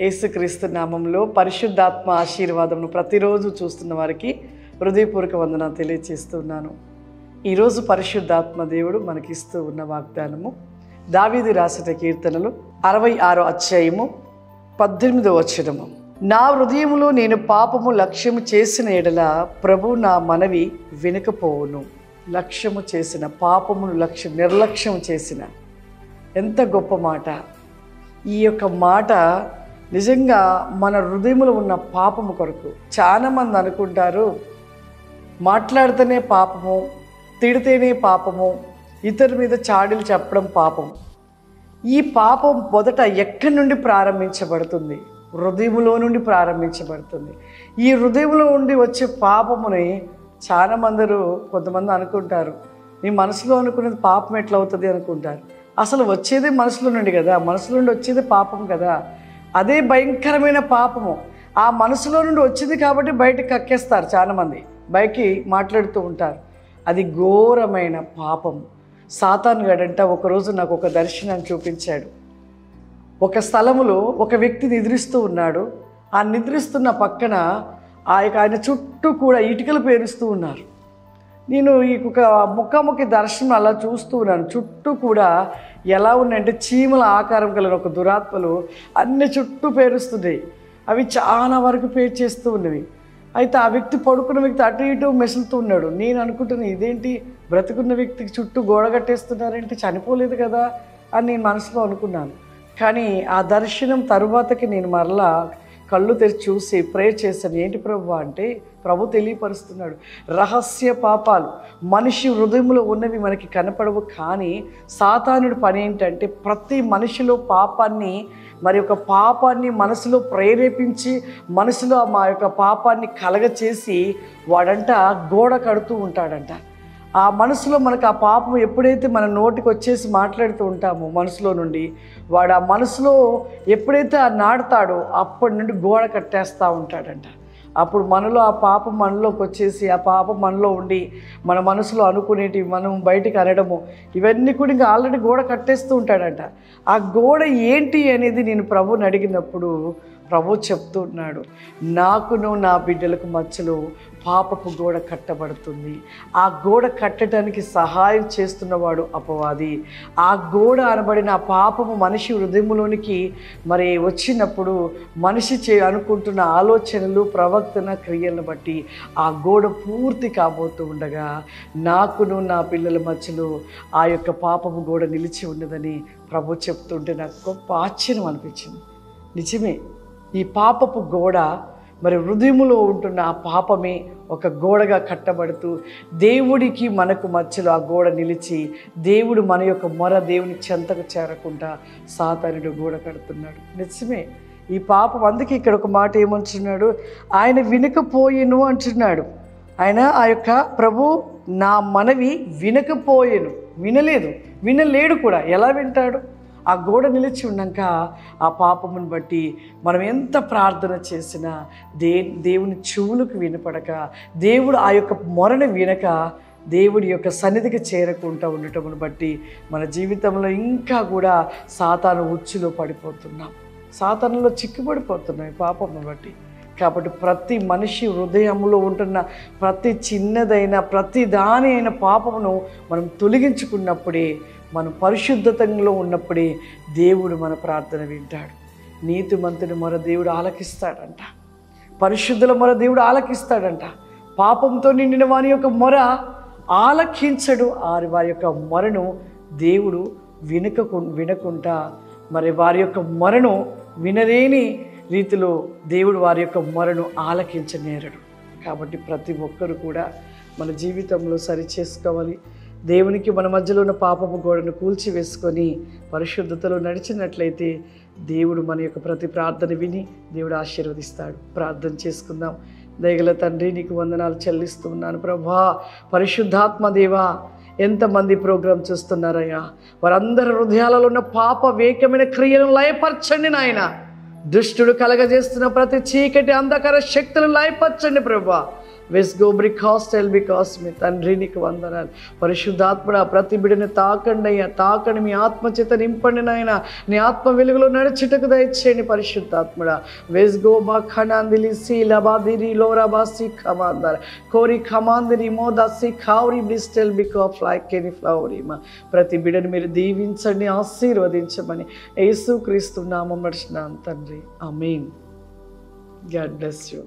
యేసుక్రీస్తు నామంలో పరిశుద్ధాత్మ ఆశీర్వాదమును ప్రతిరోజు చూస్తున్న వారికి హృదయపూర్వక వందనాలు తెలియజేస్తున్నాను. ఈరోజు పరిశుద్ధాత్మ దేవుడు మనకిస్తూ ఉన్న వాగ్దానము దావీదు రాసిన కీర్తనలు 66వ అధ్యాయము 18వ వచనము. నా హృదయములో నేను పాపము లక్ష్యము చేసిన ఎడల ప్రభు నా మనవి వినకపోవును. లక్ష్యము చేసిన పాపమును నిర్లక్ష్యం చేసిన, ఎంత గొప్ప మాట! ఈ యొక్క మాట నిజంగా మన హృదయంలో ఉన్న పాపము కొరకు. చాలామంది అనుకుంటారు మాట్లాడితేనే పాపము, తిడితేనే పాపము, ఇతరుల మీద చాడీలు చెప్పడం పాపం. ఈ పాపం మొదట ఎక్కడి నుండి ప్రారంభించబడుతుంది? హృదయంలో నుండి ప్రారంభించబడుతుంది. ఈ హృదయంలో నుండి వచ్చే పాపముని కొంతమంది అనుకుంటారు, నీ మనసులో అనుకునేది పాపం ఎట్లా అవుతుంది అనుకుంటారు. అసలు వచ్చేదే మనసులో నుండి కదా, మనసులో నుండి వచ్చేదే పాపం కదా. అదే భయంకరమైన పాపము. ఆ మనసులో నుండి వచ్చింది కాబట్టి బయటకు కక్కేస్తారు, చాలామంది బయటికి మాట్లాడుతూ ఉంటారు. అది ఘోరమైన పాపం. సాతాను గడంట ఒకరోజు నాకు ఒక దర్శనాన్ని చూపించాడు. ఒక స్థలములో ఒక వ్యక్తి నిద్రిస్తూ ఉన్నాడు. ఆ నిద్రిస్తున్న పక్కన ఆయన చుట్టూ కూడా ఇటుకలు పేరుస్తూ ఉన్నారు. నేను ఈ ఒక ముఖాముఖి దర్శనం అలా చూస్తూ ఉన్నాను. చుట్టూ కూడా ఎలా ఉన్నాయంటే చీమల ఆకారం కలిగిన ఒక దురాత్మలు అన్ని చుట్టూ పేరుస్తున్నాయి. అవి చాలా వరకు పేరు చేస్తూ ఉన్నవి. అయితే ఆ వ్యక్తి, పడుకున్న వ్యక్తి అటు ఇటు మెసులుతూ ఉన్నాడు. నేను అనుకుంటున్నాను, ఇదేంటి బ్రతుకున్న వ్యక్తికి చుట్టూ గోడ కట్టేస్తున్నారేంటి, చనిపోలేదు కదా అని నేను మనసులో అనుకున్నాను. కానీ ఆ దర్శనం తరువాతకి నేను మరలా కళ్ళు తెరిచి చూసి ప్రేయర్ చేశాను. ఏంటి ప్రభు అంటే, ప్రభు తెలియపరుస్తున్నాడు, రహస్య పాపాలు మనిషి హృదయంలో ఉన్నవి మనకి కనపడవు. కానీ సాతానుడి పని ఏంటంటే ప్రతి మనిషిలో పాపాన్ని, మరి ఒక పాపాన్ని మనసులో ప్రేరేపించి మనసులో మా యొక్క పాపాన్ని కలగచేసి వాడంట గోడ కడుతూ ఉంటాడంట. ఆ మనసులో మనకు ఆ పాపం ఎప్పుడైతే మన నోటికి వచ్చేసి మాట్లాడుతూ ఉంటామో మనసులో నుండి, వాడు ఆ మనసులో ఎప్పుడైతే ఆ నాటుతాడో అప్పటి నుండి గోడ కట్టేస్తూ ఉంటాడంట. అప్పుడు మనలో ఆ పాపం మనలోకి వచ్చేసి ఆ పాపం మనలో ఉండి మన మనసులో అనుకునేటివి మనం బయటికి అనడము, ఇవన్నీ కూడా ఇంకా ఆల్రెడీ గోడ కట్టేస్తూ ఉంటాడంట. ఆ గోడ ఏంటి అనేది నేను ప్రభుని అడిగినప్పుడు ప్రభు చెప్తూ ఉన్నాడు, నాకును నా బిడ్డలకు మధ్యలో పాపపు గోడ కట్టబడుతుంది. ఆ గోడ కట్టడానికి సహాయం చేస్తున్నవాడు అపవాది. ఆ గోడ అనబడిన ఆ పాపము మనిషి హృదయంలోనికి మరి వచ్చినప్పుడు మనిషి అనుకుంటున్న ఆలోచనలు, ప్రవర్తన, క్రియలను బట్టి ఆ గోడ పూర్తి కాబోతూ ఉండగా నాకును నా పిల్లల మధ్యలో ఆ యొక్క పాపము గోడ నిలిచి ఉన్నదని ప్రభు చెప్తుంటే నాకు గొప్ప ఆశ్చర్యం అనిపించింది. నిజమే, ఈ పాపపు గోడ మరి హృదయములో ఉంటున్న ఆ పాపమే ఒక గోడగా కట్టబడుతూ దేవుడికి మనకు మధ్యలో ఆ గోడ నిలిచి దేవుడు మన యొక్క మొర దేవుని చెంతకు చేరకుండా సాతానుడు గోడ కడుతున్నాడు. నిజమే, ఈ పాపం. అందుకే ఇక్కడ ఒక మాట ఏమంటున్నాడు, ఆయన వినకపోయేను అంటున్నాడు. ఆయన ఆ యొక్క ప్రభు నా మనవి వినకపోయేను, వినలేడు కూడా. ఎలా వింటాడు? ఆ గోడ నిలిచి ఉన్నాక ఆ పాపమును బట్టి మనం ఎంత ప్రార్థన చేసినా దేవుని చెవులకు వినపడక, దేవుడు ఆ యొక్క మొరను వినక, దేవుడి యొక్క సన్నిధికి చేరకుండా ఉండటమును బట్టి మన జీవితంలో ఇంకా కూడా సాతాను ఉచ్చులో పడిపోతున్నాం, సాతానులో చిక్కుపడిపోతున్నాం పాపమును బట్టి. కాబట్టి ప్రతి మనిషి హృదయంలో ఉంటున్న ప్రతి చిన్నదైన ప్రతి దాని అయిన పాపమును మనం తొలగించుకున్నప్పుడే, మనం పరిశుద్ధతలో ఉన్నప్పుడే దేవుడు మన ప్రార్థన వింటాడు. నీతిమంతుని మొర దేవుడు ఆలకిస్తాడంట, పరిశుద్ధుల మొర దేవుడు ఆలకిస్తాడంట. పాపంతో నిండిన వారి యొక్క మొర ఆలకించడు. వారి యొక్క మొరను దేవుడు వినకుండా మరి వారి యొక్క మొరను వినలేని రీతిలో దేవుడు వారి యొక్క మొరను ఆలకించనేరడు. కాబట్టి ప్రతి ఒక్కరు కూడా మన జీవితంలో సరి చేసుకోవాలి. దేవునికి మన మధ్యలో ఉన్న పాపపు గోడను కూల్చివేసుకొని పరిశుద్ధతలో నడిచినట్లయితే దేవుడు మన యొక్క ప్రతి ప్రార్థన విని దేవుడు ఆశీర్వదిస్తాడు. ప్రార్థన చేసుకుందాం. దయగల తండ్రి, నీకు వందనాలు చెల్లిస్తూ ఉన్నాను ప్రభా. పరిశుద్ధాత్మ దేవా, ఎంతమంది ప్రోగ్రాం చూస్తున్నారయ్యా, వారందరి హృదయాలలో ఉన్న పాప వేకమైన క్రియలను లయపరచండి నాయన. దుష్టుడు కలగజేస్తున్న ప్రతి చీకటి అంధకార శక్తులను లయపరచండి ప్రభా. వెస్ గో బ్రికాస్టెల్ బికాస్ మీ తండ్రి నీకు వందనాలు. పరిశుద్ధాత్ముడా ప్రతి బిడ్డని తాకండి అయ్యా, తాకండి, మీ ఆత్మచేత నింపండి నాయన, నీ ఆత్మ వెలుగులో నడిచిటకు దయచేయండి పరిశుద్ధాత్ముడా. వెస్ గో బా ఖనాందిలి సి లబాదిరి లోరాబాసి ఖమాందర్ కోరి ఖమాందిరి మోదాసి ఖావురి బ్రిస్టెల్ బికాఫ్ లైక్ ఎనీ ఫ్లవరీమా. ప్రతి బిడ్డని మీరు దీవించండి, ఆశీర్వదించమని యేసుక్రీస్తు నామమున నడిచిన తండ్రి, ఆమేన్. God bless you.